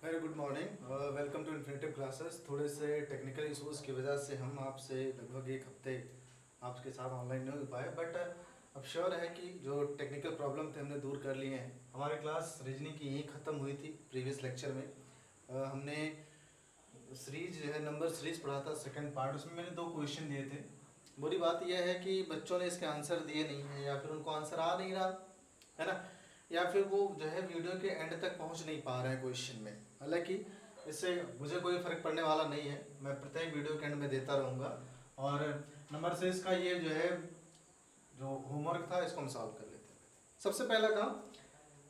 Very good morning, welcome to infinitive classes. थोड़े से technical issues की वजह से हम आपसे लगभग एक हफ्ते आपके साथ ऑनलाइन नहीं हो पाए, बट अब श्योर है कि जो टेक्निकल प्रॉब्लम थे हमने दूर कर लिए हैं। हमारी क्लास रीजनिंग की यहीं ख़त्म हुई थी प्रीवियस लेक्चर में। हमने सीरीज जो है नंबर सीरीज पढ़ा था सेकंड पार्ट, उसमें मैंने 2 क्वेश्चन दिए थे। बुरी बात यह है कि बच्चों ने इसके आंसर दिए नहीं हैं, या फिर उनको आंसर आ नहीं रहा है ना, या फिर वो जो है वीडियो के एंड तक पहुंच नहीं पा रहे हैं क्वेश्चन में। हालांकि इससे मुझे कोई फ़र्क पड़ने वाला नहीं है, मैं प्रत्येक वीडियो के एंड में देता रहूँगा। और नंबर से इसका ये जो है जो होमवर्क था इसको हम सॉल्व कर लेते हैं। सबसे पहला काम,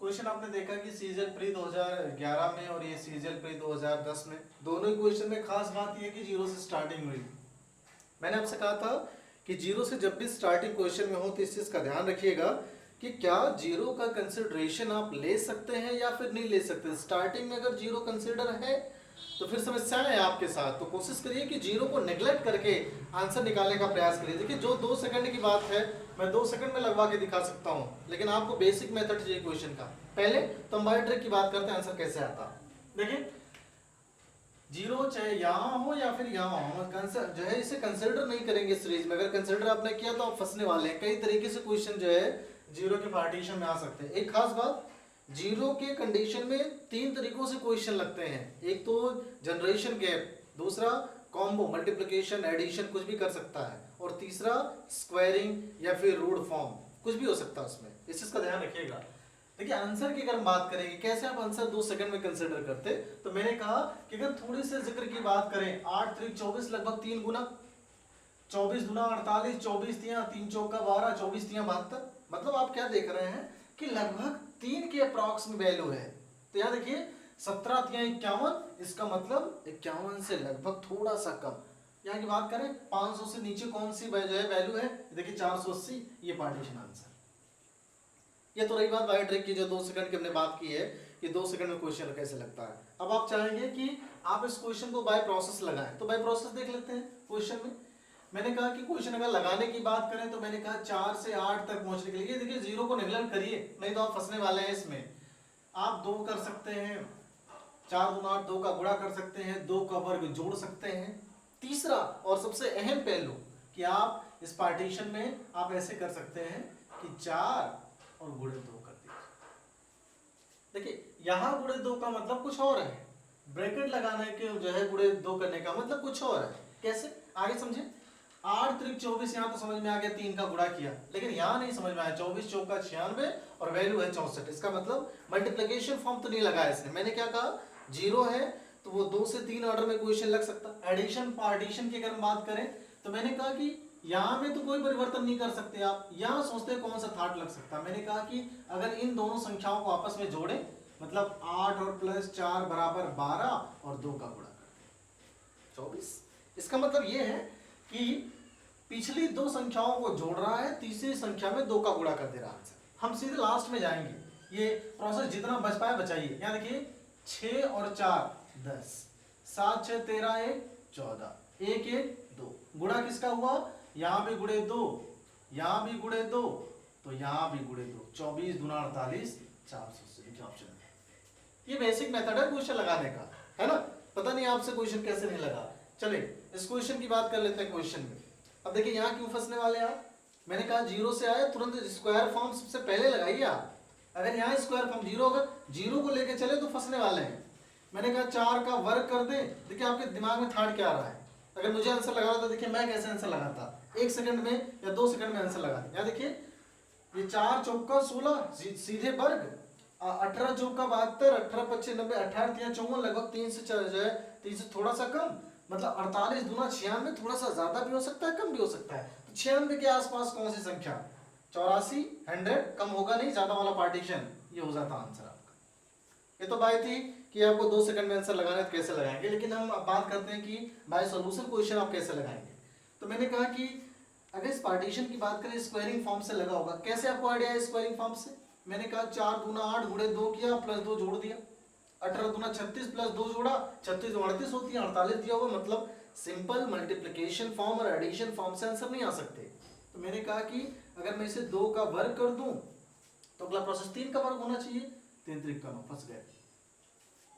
क्वेश्चन आपने देखा कि सीजीएल प्री 2011 में और ये सीजीएल प्री 2010 में, दोनों ही क्वेश्चन में खास बात यह कि जीरो से स्टार्टिंग हुई। मैंने आपसे कहा था कि जीरो से जब भी स्टार्टिंग क्वेश्चन में हो तो इस चीज़ का ध्यान रखिएगा कि क्या जीरो का कंसिडरेशन आप ले सकते हैं या फिर नहीं ले सकते। स्टार्टिंग में अगर जीरो कंसिडर है तो फिर समस्या है आपके साथ, तो कोशिश करिए कि जीरो को नेग्लेक्ट करके आंसर निकालने का प्रयास करिए। देखिए, जो 2 सेकंड की बात है मैं 2 सेकंड में लगवा के दिखा सकता हूँ, लेकिन आपको बेसिक मेथड चाहिए क्वेश्चन का। पहले तो हम बाय ट्रिक की बात करते हैं, आंसर कैसे आता। देखिए, जीरो चाहे यहाँ हो या फिर यहाँ हो, हम जो है इसे कंसिडर नहीं करेंगे सीरीज में। अगर कंसिडर आपने किया तो आप फंसने वाले हैं। कई तरीके से क्वेश्चन जो है जीरो के पार्टीशन में आ सकते हैं। एक खास बात, जीरो के कंडीशन में 3 तरीकों से क्वेश्चन लगते हैं। एक तो जनरेशन गैप, दूसरा कॉम्बो मल्टीप्लिकेशन एडिशन कुछ भी कर सकता है, और तीसरा स्क्वायरिंग या फिर रूट फॉर्म कुछ भी हो सकता है उसमें। इस चीज का ध्यान रखिएगा। देखिए, आंसर की अगर हम बात करेंगे कैसे आप आंसर 2 सेकंड में कंसिडर करते, तो मैंने कहा कि अगर थोड़ी से जिक्र की बात करें, 8 त्रिक 24 लगभग 3 गुना, 24 गुना 48, 24 तिया 3 चौका 12, 24 तिया 72। मतलब आप क्या देख रहे हैं कि लगभग 3 के अप्रॉक्स में वैल्यू है। तो यहाँ देखिए 17 तिया 51, इसका मतलब 51 से लगभग थोड़ा सा कम। यहाँ की बात करें 500 से नीचे कौन सी जो है वैल्यू है, देखिए 480, ये पार्टीशन आंसर। ये तो रही बात बाय ट्रिक की, जो 2 सेकंड की हमने बात की है कि 2 सेकंड में क्वेश्चन कैसे लगता है। अब आप चाहेंगे कि आप इस क्वेश्चन को बाय प्रोसेस लगाएं, तो बाय प्रोसेस देख लेते हैं। क्वेश्चन में मैंने कहा कि क्वेश्चन अगर लगाने की बात करें तो मैंने कहा 4 से 8 तक पहुंचने के लिए, देखिए जीरो को नेगलेक्ट करिए, नहीं तो आप फंसने वाले हैं इसमें। आप 2 कर सकते हैं, 4 दूना 8, 2 का गुणा कर सकते हैं, 2 का वर्ग जोड़ सकते हैं। तीसरा और सबसे अहम पहलू कि आप इस पार्टीशन में आप ऐसे कर सकते हैं कि 4 और गुणे 2 कर दीजिए। देखिए, यहां गुणे 2 का मतलब कुछ और है, ब्रैकेट लगाने के जो है गुणे 2 करने का मतलब कुछ और है। कैसे, आगे समझे। 8 त्रिक 24, यहां तो समझ में आ गया, 3 का गुणा किया, लेकिन यहां नहीं समझ में आया। 24 चौका 96 और वैल्यू है 64। इसका मतलब मल्टीप्लिकेशन फॉर्म तो नहीं लगाया इसने। मैंने क्या कहा, जीरो है तो वो 2 से 3 ऑर्डर में क्वेश्चन लग सकता। एडिशन पार्टीशन की अगर हम बात करें तो मैंने कहा कि यहां में तो कोई परिवर्तन नहीं कर सकते आप, यहां सोचते कौन सा थाट लग सकता। मैंने कहा कि अगर इन दोनों संख्याओं को आपस में जोड़े, मतलब 8 और प्लस 4 बराबर 12 और 2 का गुणा कर 24। इसका मतलब यह है कि पिछली 2 संख्याओं को जोड़ रहा है, तीसरी संख्या में 2 का गुणा कर दे रहा है। हम सीधे लास्ट में जाएंगे, ये प्रोसेस जितना बच पाए बचाइए। यहां देखिए 6 और 4 10, 7 6 13 1 14, 1 1 2, गुणा किसका हुआ, यहां भी गुणे 2, यहां भी गुणे 2, तो यहां भी गुणे 2, 24 दूना 48, 480। लिखिए ऑप्शन में। ये बेसिक मेथड है क्वेश्चन लगाने का, है ना। पता नहीं आपसे क्वेश्चन कैसे नहीं लगा। चलिए इस क्वेश्चन की बात कर लेते हैं। क्वेश्चन में अब देखिए यहाँ क्यों फंसने वाले हैं आप। मैंने कहा जीरो से आए तुरंत स्क्वायर फॉर्म सबसे पहले लगाइए आप। अगर यहाँ स्क्वायर फॉर्म जीरो, अगर जीरो को लेके चले तो फंसने वाले हैं। मैंने कहा 4 का वर्ग कर दे, देखिए आपके दिमाग में थाट क्या आ रहा है। अगर मुझे आंसर लगाना था, देखिए मैं कैसे आंसर लगाता, 1 सेकंड में या 2 सेकंड में आंसर लगा। यहाँ देखिए ये 4 चौका 16 सीधे वर्ग, 18 चौका 72, 18 25 90, 18 तिया 54, लगभग 3 से जो है 3 से थोड़ा सा कम, मतलब 48 दूना 96, थोड़ा सा ज्यादा भी हो सकता है कम भी हो सकता है। तो 96 के आसपास कौन सी संख्या, 84 100, कम होगा नहीं, ज्यादा वाला पार्टीशन, ये हो जाता आंसर आपका। ये तो बात थी कि आपको 2 सेकंड में आंसर लगाना है तो कैसे लगाएंगे, लेकिन हम अब बात करते हैं कि बाय सॉल्यूशन क्वेश्चन आप कैसे लगाएंगे। तो मैंने कहा कि अगर इस पार्टीशन की बात करें स्क्वायरिंग फॉर्म से लगा होगा। कैसे आपको आइडिया है स्क्वायरिंग फॉर्म से, मैंने कहा 4 दूना 8 गुणे 2 किया प्लस 2 जोड़ दिया, 18 दूना 36 प्लस 2 जोड़ा, 36 38 होती है, 48 दिया होगा। मतलब सिंपल मल्टीप्लिकेशन फॉर्म और एडिशन फॉर्म से आंसर नहीं आ सकते। तो मैंने कहा कि अगर मैं इसे 2 का वर्ग कर दूं तो अगला प्रोसेस 3 का वर्ग होना चाहिए, 3 त्रिक का 9, फंस गए,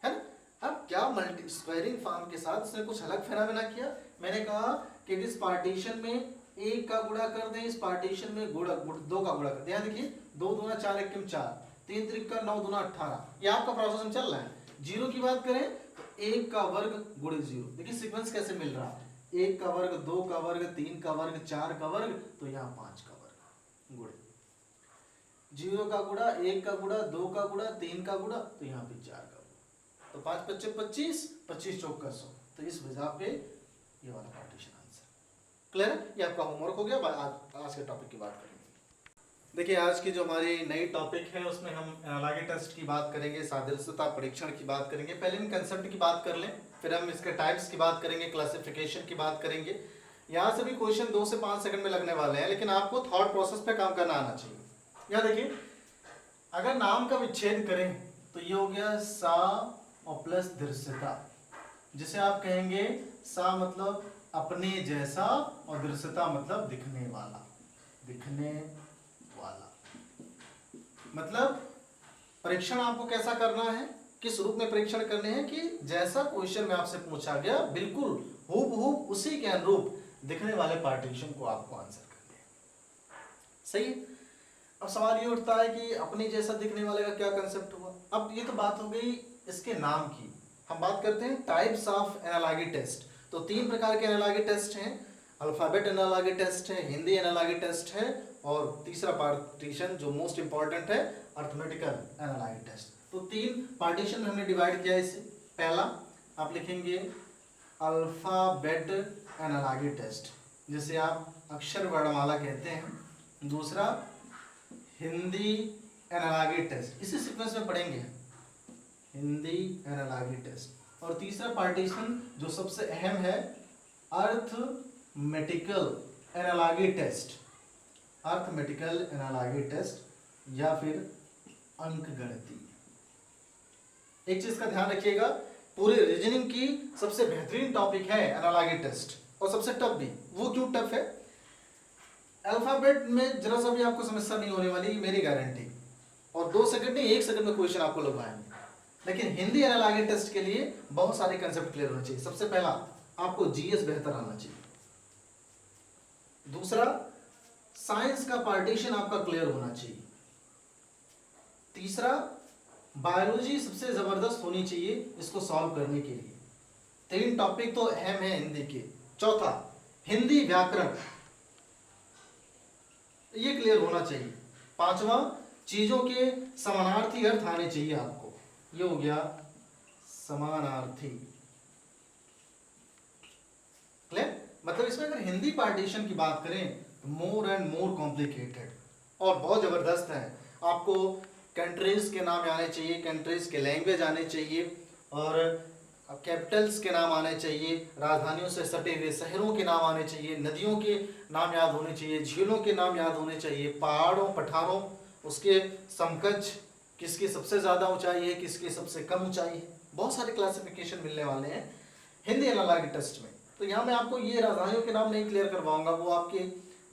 है ना। अब क्या मल्टी स्क्वायरिंग फॉर्म के साथ इसने कुछ अलग फेनामेना किया। मैंने कहा कि इस पार्टीशन में एक का गुणा कर दें, इस पार्टीशन में दो का गुणा कर दें। यहाँ देखिए 2 दूना 4 1 4, 3 त्रिक 9 दूना 18, ये आपका प्रोसेस चल रहा है। जीरो की बात करें तो 1 का वर्ग गुणे 0, देखिए सीक्वेंस कैसे मिल रहा है, 1 का वर्ग 2 का वर्ग 3 का वर्ग 4 का वर्ग, तो यहाँ 5 का वर्ग गुणे 0 का गुणा, 1 का गुणा, 2 का गुणा, 3 का गुणा, तो यहाँ पे 4 का गुणा, तो 5 5 25, 25 चौक का 100, तो इस वजह पे ये वाला पार्टीशन आंसर। क्लियर है, ये आपका होमवर्क हो गया। आज के टॉपिक की बात करेंगे। देखिए आज की जो हमारी नई टॉपिक है उसमें हम एनालॉगी टेस्ट की बात करेंगे, सादृश्यता परीक्षण की बात करेंगे। पहले इन कंसेप्ट की बात कर लें, फिर हम इसके टाइप्स की बात करेंगे, क्लासिफिकेशन की बात करेंगे। यहाँ से भी क्वेश्चन 2 से 5 सेकंड में लगने वाले हैं, लेकिन आपको थॉट प्रोसेस पे काम करना आना चाहिए। यहाँ देखिए अगर नाम का विच्छेद करें तो ये हो गया सा और प्लस दृश्यता, जिसे आप कहेंगे सा मतलब अपने जैसा और दृश्यता मतलब दिखने वाला, दिखने वाला। मतलब परीक्षण आपको कैसा करना है, किस रूप में परीक्षण करने हैं कि जैसा क्वेश्चन में आपसे पूछा गया बिल्कुल हूबहू उसी के अनुरूप दिखने वाले पार्टीशन को आपको आंसर करना है। सही। अब सवाल ये उठता है कि अपने जैसा दिखने वाले का क्या कंसेप्ट हुआ। अब ये तो बात हो गई इसके नाम की, हम बात करते हैं टाइप्स ऑफ एनालॉगी टेस्ट। तो 3 प्रकार के एनालॉगी टेस्ट हैं, अल्फाबेट एनालॉगी टेस्ट है, हिंदी एनालॉगी टेस्ट है, और तीसरा पार्टीशन जो मोस्ट इंपॉर्टेंट है अर्थमेटिकल एनालॉगी टेस्ट। तो 3 पार्टीशन में हमने डिवाइड किया इसे। पहला आप लिखेंगे अल्फाबेट एनालॉगी टेस्ट, जिसे आप अक्षर वर्णमाला कहते हैं। दूसरा हिंदी एनालॉगी टेस्ट, इसी सीक्वेंस में पढ़ेंगे, हिंदी एनालॉगी टेस्ट। और तीसरा पार्टीशन जो सबसे अहम है arithmetical analogy test, arithmetical analogy test या फिर अंकगणितीय। एक चीज का ध्यान रखिएगा, पूरे रीजनिंग की सबसे बेहतरीन टॉपिक है एनालॉगी टेस्ट, और सबसे टफ भी। वो क्यों टफ है, अल्फाबेट में जरा सा भी आपको समस्या नहीं होने वाली, मेरी गारंटी। और 2 सेकंड नहीं 1 सेकंड में क्वेश्चन आपको लगवाएंगे। लेकिन हिंदी एनालॉगी टेस्ट के लिए बहुत सारे कंसेप्ट क्लियर होने चाहिए। सबसे पहला आपको जीएस बेहतर आना चाहिए। दूसरा साइंस का पार्टीशन आपका क्लियर होना चाहिए। तीसरा बायोलॉजी सबसे जबरदस्त होनी चाहिए इसको सॉल्व करने के लिए। 3 टॉपिक तो अहम है हिंदी के। चौथा हिंदी व्याकरण, ये क्लियर होना चाहिए। 5वां चीजों के समानार्थी अर्थ आने चाहिए आपको, ये हो गया समानार्थी। क्लियर। मतलब इसमें अगर हिंदी पार्टीशन की बात करें तो मोर एंड मोर कॉम्प्लिकेटेड और बहुत जबरदस्त है। आपको कंट्रीज के नाम आने चाहिए, कंट्रीज के लैंग्वेज आने चाहिए, और कैपिटल्स के नाम आने चाहिए, राजधानियों से सटे हुए शहरों के नाम आने चाहिए, नदियों के नाम याद होने चाहिए, झीलों के नाम याद होने चाहिए, पहाड़ों पठारों उसके समकक्ष, किसकी सबसे ज़्यादा ऊंचाई है, किसकी सबसे कम ऊंचाई है। बहुत सारे क्लासिफिकेशन मिलने वाले हैं हिंदी एनालॉगी टेस्ट में। तो यहाँ मैं आपको ये राजधानियों के नाम नहीं क्लियर करवाऊंगा, वो आपके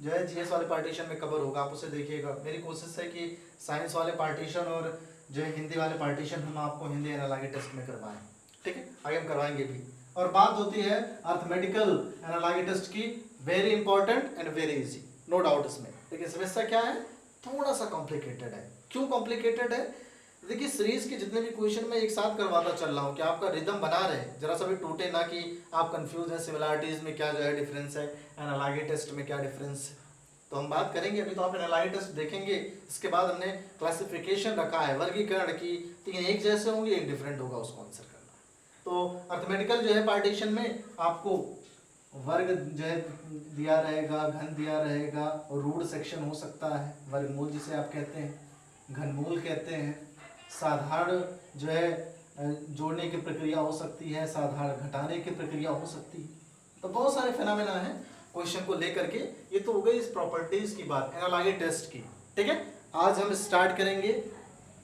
जो है जीएस वाले पार्टीशन में कवर होगा, आप उसे देखिएगा। मेरी कोशिश है कि साइंस वाले पार्टीशन और जो है हिंदी वाले पार्टीशन हम आपको हिंदी एनालॉगी टेस्ट में करवाएं, ठीक है, आगे हम करवाएंगे भी। और बात होती है अर्थमेटिकल एनालॉगी टेस्ट की, very important and very easy, no doubt इसमें। लेकिन समस्या क्या है, थोड़ा सा कॉम्प्लिकेटेड है। क्यों कॉम्प्लिकेटेड है, देखिए सीरीज के जितने भी क्वेश्चन मैं एक साथ करवाता चल रहा हूँ कि आपका रिदम बना रहे, जरा सा भी टूटे ना कि आप कंफ्यूज हैं सिमिलरिटीज में क्या जो है डिफरेंस है, एनालॉगी टेस्ट में क्या डिफरेंस है। तो हम बात करेंगे, अभी तो आप एनालॉगी टेस्ट देखेंगे, इसके बाद हमने क्लासिफिकेशन रखा है, वर्गीकरण की, 3 एक जैसे होंगे, एक डिफरेंट होगा, उसको आंसर करना। तो अर्थमेटिकल जो है पार्टीशन में आपको वर्ग जो है दिया रहेगा, घन दिया रहेगा, और रूट सेक्शन हो सकता है, वर्गमूल जिसे आप कहते हैं, घनमूल कहते हैं, साधारण जो है जोड़ने की प्रक्रिया हो सकती है, साधारण घटाने की प्रक्रिया हो सकती है। तो बहुत सारे फिनोमेना हैं क्वेश्चन को लेकर के। ये तो हो गई इस प्रॉपर्टीज की बात एनालॉगी टेस्ट की, ठीक है। आज हम स्टार्ट करेंगे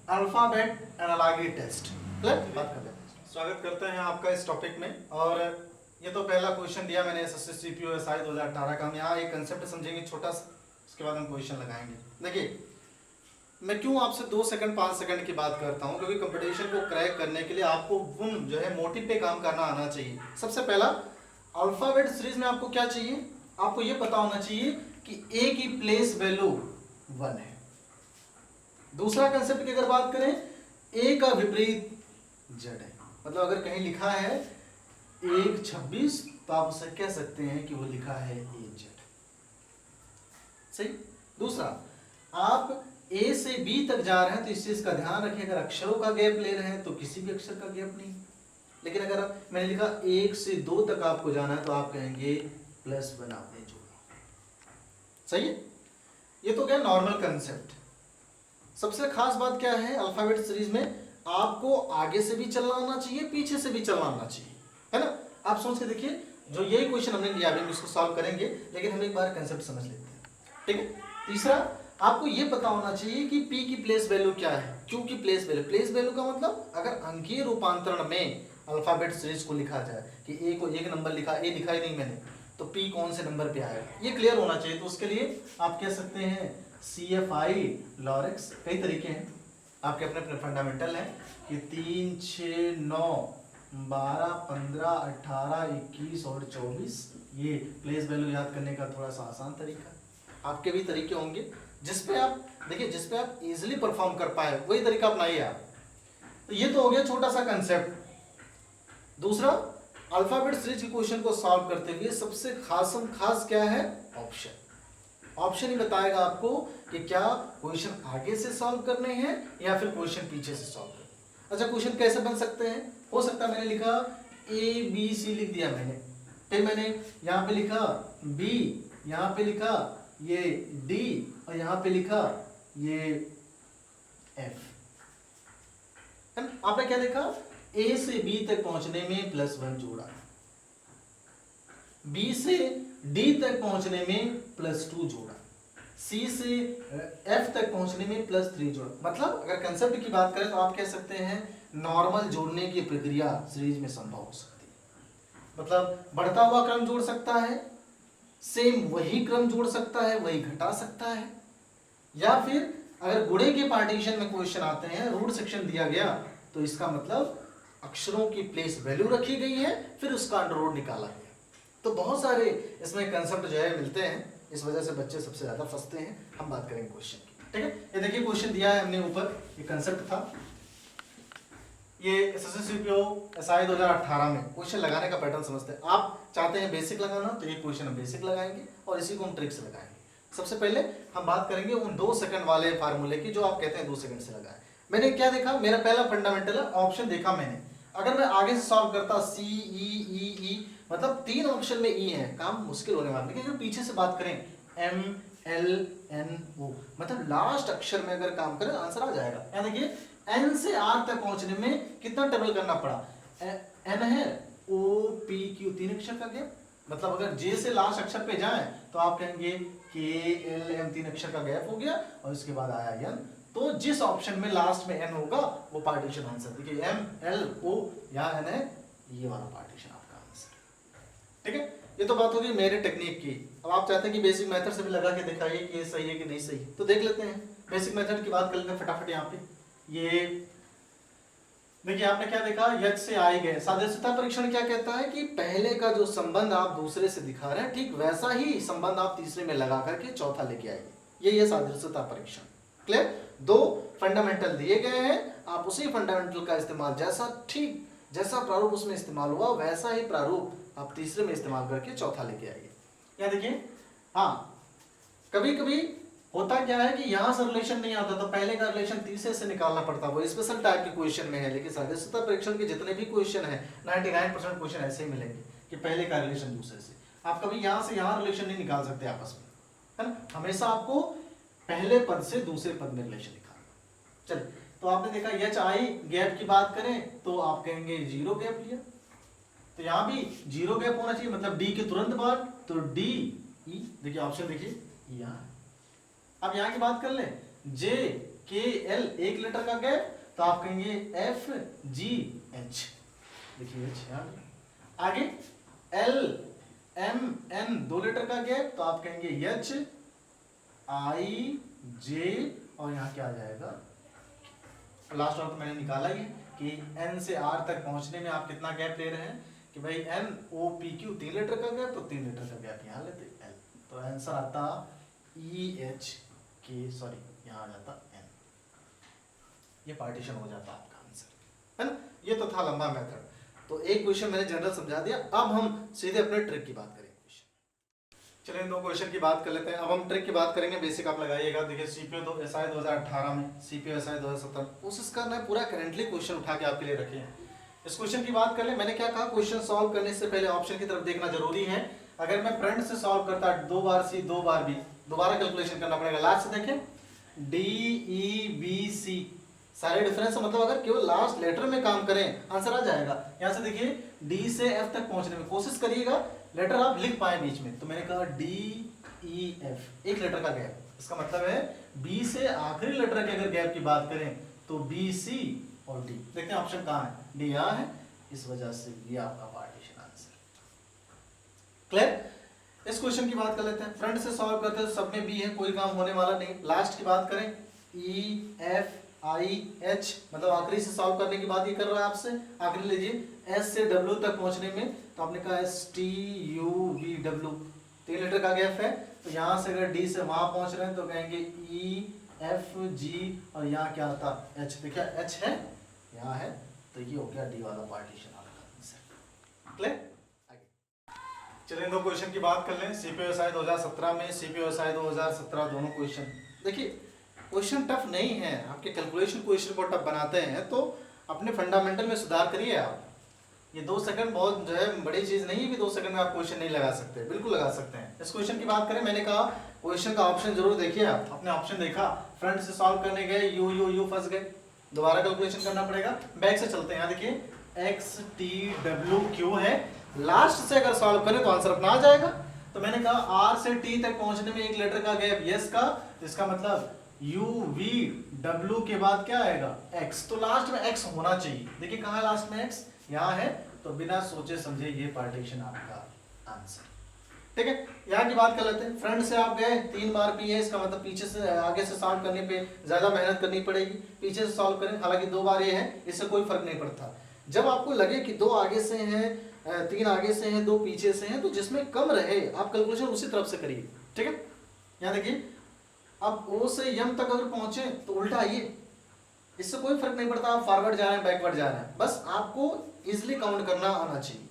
अल्फाबेट एनालॉगी टेस्ट। बात करते हैं, स्वागत करते हैं आपका इस टॉपिक में। और ये तो पहला क्वेश्चन दिया मैंने एसएससी सीपीओएसआई 2018 का। हम यहाँ एक कंसेप्ट समझेंगे छोटा सा, उसके बाद हम क्वेश्चन लगाएंगे। देखिए मैं क्यों आपसे 2 सेकंड 5 सेकंड की बात करता हूँ, क्योंकि कंपटीशन को क्रैक करने के लिए आपको उन जो है मोटिव पे काम करना आना चाहिए। सबसे पहला, अल्फाबेट सीरीज में आपको क्या चाहिए, आपको ये पता होना चाहिए कि ए की प्लेस वैल्यू 1 है। दूसरा कंसेप्ट की अगर बात करें, ए का विपरीत जेड है, मतलब अगर कहीं लिखा है 126 तो आप उसे कह सकते हैं कि वो लिखा है ए जेड। सही। दूसरा, आप ए से बी तक जा रहे हैं तो इस चीज का ध्यान रखें, अगर अक्षरों का गैप ले रहे हैं तो किसी भी अक्षर का गैप नहीं। लेकिन अगर मैंने लिखा 1 से 2 तक आपको जाना है तो आप कहेंगे +1 आपने जोड़ा। सही है। ये तो क्या नॉर्मल कंसेप्ट। सबसे खास बात क्या है अल्फाबेट सीरीज में, आपको आगे से भी चलना आना चाहिए, पीछे से भी चलना आना चाहिए, है ना। आप सोच के देखिए, जो ये क्वेश्चन हमने लिया अभी हम इसको सॉल्व करेंगे, लेकिन हम एक बार कंसेप्ट समझ लेते हैं, ठीक है। तीसरा, आपको ये पता होना चाहिए कि P की प्लेस वैल्यू क्या है, Q की प्लेस वैल्यू का मतलब अगर अंकीय रूपांतरण में अल्फाबेट सीरीज को लिखा जाए कि ए को 1 नंबर लिखा, ए लिखा ही नहीं मैंने, तो P कौन से नंबर पे आएगा, ये क्लियर होना चाहिए। तो उसके लिए आप कह सकते हैं CFI लॉरेक्स, कई तरीके हैं, आपके अपने अपने फंडामेंटल हैं कि 3, 6, 9, 12, 15, 18, 21 और 24, ये प्लेस वैल्यू याद करने का थोड़ा सा आसान तरीका। आपके भी तरीके होंगे जिसपे आप देखिए, जिसपे आप इजीली परफॉर्म कर पाए वही तरीका अपनाइए आप। तो ये तो हो गया छोटा सा कंसेप्ट। दूसरा, अल्फाबेट सीरीज के क्वेश्चन को सॉल्व करते हुए सबसे खास क्या है, ऑप्शन ही बताएगा आपको कि क्या क्वेश्चन आगे से सॉल्व करने हैं या फिर क्वेश्चन पीछे से सॉल्व करने। अच्छा, क्वेश्चन कैसे बन सकते हैं, हो सकता है मैंने लिखा ABC लिख दिया मैंने, फिर मैंने यहाँ पे लिखा B, यहाँ पे लिखा ये D और यहाँ पे लिखा ये F। आपने क्या देखा, A से B तक पहुंचने में +1 जोड़ा, B से D तक पहुंचने में +2 जोड़ा, C से F तक पहुंचने में +3 जोड़ा। मतलब अगर कंसेप्ट की बात करें तो आप कह सकते हैं नॉर्मल जोड़ने की प्रक्रिया सीरीज में संभव हो सकती है। मतलब बढ़ता हुआ क्रम जोड़ सकता है, सेम वही क्रम जोड़ सकता है, वही घटा सकता है, या फिर अगर गुणे के पार्टीशन में क्वेश्चन आते हैं, रूट सेक्शन दिया गया तो इसका मतलब अक्षरों की प्लेस वैल्यू रखी गई है, फिर उसका अंडर रूट निकाला गया। तो बहुत सारे इसमें कंसेप्ट जो है मिलते हैं, इस वजह से बच्चे सबसे ज्यादा फंसते हैं। हम बात करेंगे क्वेश्चन की, ठीक है। ये देखिए क्वेश्चन दिया है हमने ऊपर, ये कंसेप्ट था, ये SSCPO SI 2018 में क्वेश्चन लगाने का पैटर्न समझते हैं। आप चाहते हैं बेसिक लगाना तो ये क्वेश्चन हम बेसिक लगाएंगे और इसी को हम ट्रिक से लगाएंगे। सबसे पहले हम बात करेंगे उन 2 सेकंड वाले फार्मूले की जो आप कहते हैं 2 सेकंड से लगाएं। मैंने क्या देखा, मेरा पहला फंडामेंटल है, ऑप्शन देखा मैंने, अगर मैं आगे से सॉल्व करता CEE, मतलब 3 ऑप्शन में E है, काम मुश्किल होने वाला। लेकिन पीछे से बात करें MLNO, मतलब लास्ट अक्षर में अगर काम करें आंसर आ जाएगा। यानी देखिए N से R तक पहुंचने में कितना टेबल करना पड़ा, N है OPQ 3 अक्षर का गैप, मतलब अगर J से लास्ट अक्षर पे जाएं तो आप कहेंगे KLM 3 अक्षर का गैप हो गया और इसके बाद आया N। तो जिस ऑप्शन में लास्ट में N होगा वो पार्टीशन आंसर। देखिए MLO यहाँ N है, ये वाला पार्टीशन आपका आंसर, ठीक है। ये तो बात होगी मेरे टेक्निक की। अब आप चाहते हैं कि बेसिक मेथड से भी लगा के दिखाइए कि ये सही है कि नहीं सही, तो देख लेते हैं। बेसिक मेथड की बात कर लेते हैं फटाफट। यहाँ पे ये देखिए आपने क्या देखा, H से I गए। सादृश्यता परीक्षण क्या कहता है कि पहले का जो संबंध आप दूसरे से दिखा रहे हैं ठीक वैसा ही संबंध आप तीसरे में लगा करके चौथा लेके आइए। ये सादृश्यता परीक्षण। क्लियर। 2 फंडामेंटल दिए गए हैं, आप उसी फंडामेंटल का इस्तेमाल जैसा प्रारूप उसमें इस्तेमाल हुआ वैसा ही प्रारूप आप तीसरे में इस्तेमाल करके चौथा लेके आइए। यहाँ देखिए, हाँ कभी कभी होता क्या है कि यहाँ से रिलेशन नहीं आता तो पहले का रिलेशन तीसरे से निकालना पड़ता, वो स्पेशल टाइप के क्वेश्चन में है। लेकिन सादृश्यता परीक्षण के जितने भी क्वेश्चन है 99% क्वेश्चन ऐसे ही मिलेंगे कि पहले का रिलेशन दूसरे से। आप कभी यहाँ से यहाँ रिलेशन नहीं निकाल सकते आपस में, है ना। हमेशा आपको पहले पद से दूसरे पद में रिलेशन निकालना। चलिए, तो आपने देखा HI गैप की बात करें तो आप कहेंगे 0 गैप लिया, तो यहाँ भी 0 गैप होना चाहिए, मतलब D के तुरंत बाद, तो D E। देखिए ऑप्शन देखिए यहाँ। अब यहाँ की बात कर लें, JKL 1 लेटर का गैप तो आप कहेंगे FGH। देखिए H आगे LMN 2 लेटर का गैप तो आप कहेंगे HIJ और यहाँ क्या आ जाएगा, लास्ट वाला तो मैंने निकाला ही है कि n से r तक पहुंचने में आप कितना गैप ले रहे हैं कि भाई n o p q 3 litre का गैप, तो 3 लीटर का गैप यहाँ लेते l, तो आंसर आता e h k, सॉरी यहाँ आ जाता n, ये पार्टीशन हो जाता आपका आंसर, है ना। ये तो था लंबा मेथड, तो एक क्वेश्चन मैंने जनरल समझा दिया। अब हम सीधे अपने ट्रिक की बात करेंगे। चलिए इन दो क्वेश्चन की बात कर लेते हैं। अब हम ट्रिक की बात करेंगे, बेसिक आप लगाइएगा। देखिए सीपीओ तो एसआई 2018 में, सीपीओ एसआई 2017 कोशिश करना है पूरा करेंटली क्वेश्चन उठा के आपके लिए रखे हैं। इस क्वेश्चन की बात कर ले, मैंने क्या कहा, क्वेश्चन सॉल्व करने से पहले ऑप्शन की तरफ देखना जरूरी है। अगर मैं फ्रंट से सॉल्व करता 2 बार सी 2 बार बी, दोबारा कैलकुलेशन करना पड़ेगा। लास्ट से देखें डी ई बी सी सारे डिफरेंस, मतलब अगर केवल लास्ट लेटर में काम करें आंसर आ जाएगा। यहाँ से देखिए डी से एफ तक पहुंचने में कोशिश करिएगा, लेटर आप लिख पाए बीच में, तो मैंने कहा डी ई एफ, एक लेटर का गैप, इसका मतलब है बी से आखिरी लेटर के अगर गैप की बात करें तो बी सी और डी। देखते हैं ऑप्शन कहाँ है, डी यहाँ है, इस वजह से ये आपका पार्टीशन आंसर। क्लियर। इस क्वेश्चन की बात कर लेते हैं। फ्रंट से सॉल्व करते हैं, सब में बी है, कोई काम होने वाला नहीं। लास्ट की बात करें ई एफ आई एच, मतलब आखिरी से सॉल्व करने की बात ये कर रहा है आपसे। आखिरी लीजिए एस से डब्ल्यू तक पहुंचने में, तो आपने कहा S T U V W, 3 litre का गैप है, तो यहाँ से अगर डी से वहां पहुंच रहे हैं तो कहेंगे ई एफ जी, और यहाँ क्या आता एच, देखिए एच है यहाँ है, तो ये हो गया डी वाला पार्टीशन आपका आंसर। क्लियर। चलिए दो क्वेश्चन की बात कर लें। सीपीओएसआई 2017 में, सीपीओएसआई 2017 दोनों क्वेश्चन। देखिए क्वेश्चन टफ नहीं है, आपके कैलकुलेशन क्वेश्चन को टफ बनाते हैं, तो अपने फंडामेंटल में सुधार करिए आप। ये 2 सेकंड बहुत जो है बड़ी चीज नहीं है कि 2 सेकंड में आप क्वेश्चन नहीं लगा सकते, बिल्कुल लगा सकते हैं। इस क्वेश्चन की बात करें, मैंने कहा क्वेश्चन का ऑप्शन जरूर देखिए आप। अपने ऑप्शन देखा, फ्रंट से सॉल्व करने गए, यू यू यू फंस गए, दोबारा कैलकुलेशन करना पड़ेगा। बैक से चलते हैं, यहाँ देखिए एक्स टी डब्ल्यू क्यू है, लास्ट से अगर सॉल्व करें तो आंसर अपना आ जाएगा। तो मैंने कहा आर से टी तक पहुंचने में 1 लेटर का गैप यस का, इसका मतलब यू वी डब्ल्यू के बाद क्या आएगा एक्स, तो लास्ट में एक्स होना चाहिए। देखिए कहाँ है लास्ट में एक्स, यहाँ है, तो बिना सोचे समझे ये पार्टीशन आपका आंसर। ठीक है, यहाँ की बात कर लेते हैं। फ्रंट से आप गए 3 बार पी है, इसका मतलब पीछे से आगे से सॉल्व करने पे ज्यादा मेहनत करनी पड़ेगी। पीछे से सॉल्व करें, हालांकि 2 बार ये है, इससे कोई फर्क नहीं पड़ता। जब आपको लगे कि 2 आगे से हैं, 3 आगे से हैं, 2 पीछे से हैं, तो जिसमें कम रहे आप कैलकुलेशन उसी तरफ से करिए। ठीक है, यहाँ देखिए अब ओ से यम तक अगर पहुंचे तो उल्टा आइए, इससे कोई फर्क नहीं पड़ता आप फॉरवर्ड जा रहे हैं बैकवर्ड जा रहे हैं, बस आपको इजिली काउंट करना आना चाहिए।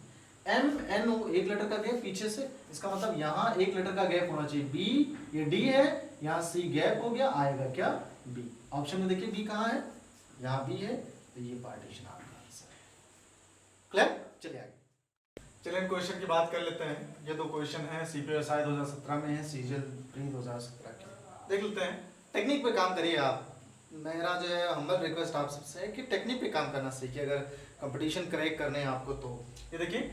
एम एन ओ 1 लेटर का गैप पीछे से, इसका मतलब यहाँ 1 लेटर का गैप होना चाहिए। बी ये डी है, यहाँ सी गैप हो गया, आएगा क्या बी। ऑप्शन में देखिए बी कहाँ है, यहाँ बी है, तो ये पार्टीशन आपका आंसर है। क्लियर। चलिए आगे, चलिए क्वेश्चन की बात कर लेते हैं। ये 2 क्वेश्चन है, सीपीओएसआई 2017 में है, सीजीएल प्री 2017 के। देख लेते हैं। टेक्निक पे काम करिए आप, मेरा जो है हम्बल रिक्वेस्ट आप सबसे है कि टेक्निक पे काम करना सीखिए अगर कंपटीशन क्रैक करने हैं आपको तो। ये देखिए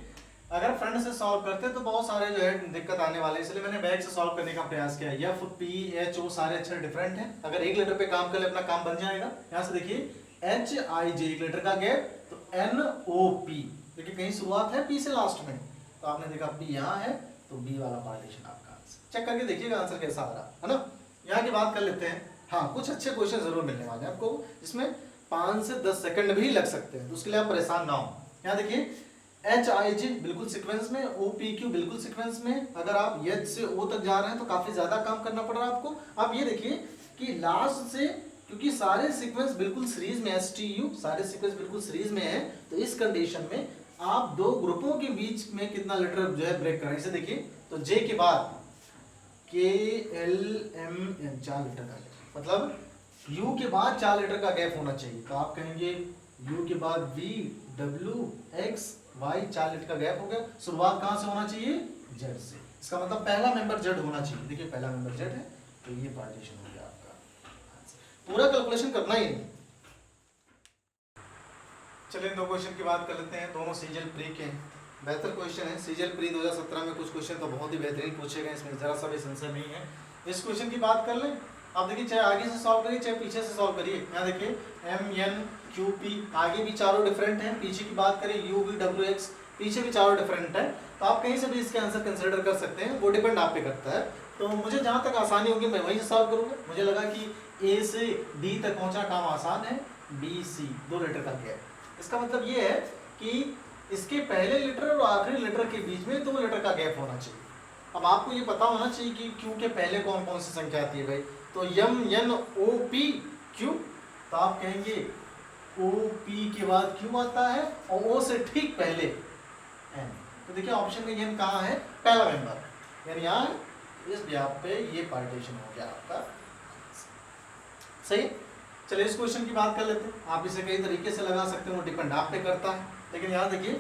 अगर फ्रंट से सॉल्व करते हैं तो बहुत सारे जो है दिक्कत आने वाले, इसलिए मैंने बैक से सॉल्व करने का प्रयास किया। एफ पी एच ओ सारे अक्षर डिफरेंट हैं, अगर 1 लेटर पे काम कर ले अपना काम बन जाएगा। यहाँ से देखिए एच आई जे 1 लेटर का गैप, तो एन ओ पी, देखिए कहीं शुरुआत है पी से लास्ट में, तो आपने देखा पी यहाँ है, तो बी वाला पार्टीशन आपका आंसर। चेक करके देखिएगा आंसर कैसा आ रहा है ना। यहाँ की बात कर लेते हैं। हाँ, कुछ अच्छे क्वेश्चन जरूर मिलने वाले हैं आपको, जिसमें 5 से 10 सेकंड भी लग सकते हैं, तो उसके लिए आप परेशान ना हो। यहाँ देखिए एच आई जी बिल्कुल सीक्वेंस में, ओ पी क्यू बिल्कुल सीक्वेंस में, अगर आप एच से ओ तक जा रहे हैं तो काफी ज्यादा काम करना पड़ रहा है आपको। आप ये देखिए कि लास्ट से, क्योंकि सारे सीक्वेंस बिल्कुल सीरीज में, एस टी यू सारे सीक्वेंस बिल्कुल सीरीज में है, तो इस कंडीशन में आप 2 ग्रुपों के बीच में कितना लेटर जो है ब्रेक करें। इसे देखिए तो जे के बाद के एल एम एन 4 लेटर का गैप, मतलब यू के बाद 4 लेटर का गैप होना चाहिए, तो आप कहेंगे यू के बाद V W X Y 4 letter का गैप हो गया। शुरुआत कहाँ से होना चाहिए, जेड से, इसका मतलब पहला मेंबर जेड होना चाहिए। देखिए पहला मेंबर जेड है, तो ये पार्टीशन हो गया आपका। पूरा कैलकुलेशन करना ही नहीं। चलिए 2 क्वेश्चन की बात कर लेते हैं, दोनों सीजीएल प्री के हैं। बेहतर क्वेश्चन है, सीजीएल प्री 2017 में कुछ क्वेश्चन तो बहुत ही बेहतरीन पूछे गए, इसमें जरा सा भी संशय नहीं है। इस क्वेश्चन की बात कर लें, आप देखिए चाहे आगे से सॉल्व करिए चाहे पीछे से सॉल्व करिए। यहाँ देखिए एम एन क्यू पी, आगे भी चारों डिफरेंट हैं, पीछे की बात करें यू वी डब्ल्यू एक्स, पीछे भी चारों डिफरेंट है, तो आप कहीं से भी इसके आंसर कंसिडर कर सकते हैं, वो डिपेंड आप पे करता है। तो मुझे जहाँ तक आसानी होगी मैं वहीं से सॉल्व करूँगा। मुझे लगा कि ए से डी तक पहुंचना काम आसान है, बी सी 2 लेटर का गैप। इसका मतलब ये है कि इसके पहले लेटर और आखिरी लेटर के बीच में 2 लेटर का गैप होना चाहिए। अब आपको ये पता होना चाहिए कि क्यू के पहले कौन कौन सी संख्या आती है भाई, तो M N O P Q, तो आप कहेंगे ओ पी के बाद क्यू आता है और ओ से ठीक पहले एन। तो देखिए ऑप्शन में एन कहाँ है, पहला मेंबर, यानी यहाँ इस गैप पे ये पार्टीशन हो गया आपका सही। चलिए इस क्वेश्चन की बात कर लेते हैं। आप इसे कई तरीके से लगा सकते हैं, वो डिपेंड आप पे करता है, लेकिन यहाँ देखिए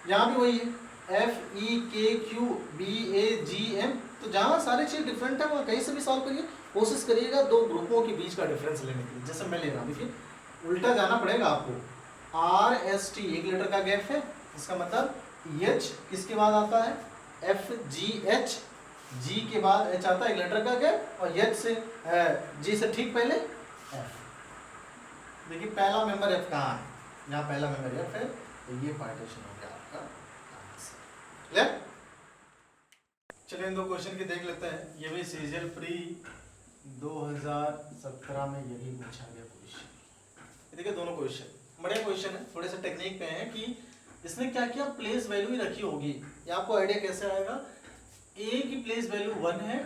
यहाँ भी वही है एफ ई के क्यू बी ए जी एम, तो जहाँ सारी चीज़ डिफरेंट है वहाँ कहीं से भी सॉल्व करिए, कोशिश करिएगा 2 ग्रुपों के बीच का डिफरेंस लेने के लिए। जैसे मैं ले रहा हूँ, देखिए उल्टा जाना पड़ेगा आपको। आर एस टी 1 लेटर का गैप है, इसका मतलब एच किसके बाद आता है, एफ जी एच, जी के बाद एच आता है 1 लेटर का गैप, और एच से जी से ठीक पहले एफ। देखिए पहला मेंबर एफ कहाँ है, यहाँ पहला मेंबर एफ है, तो ये पार्टीशन हो गया आपका आंसर। चलिए इन 2 क्वेश्चन की देख लेते हैं। ये भी सीजीएल प्री 2017 में यही पूछा गया क्वेश्चन। देखिए दोनों क्वेश्चन बढ़िया क्वेश्चन है, थोड़े से टेक्निक पे हैं कि इसने क्या किया, प्लेस वैल्यू ही रखी होगी। ये आपको आइडिया कैसे आएगा, ए की प्लेस वैल्यू 1 है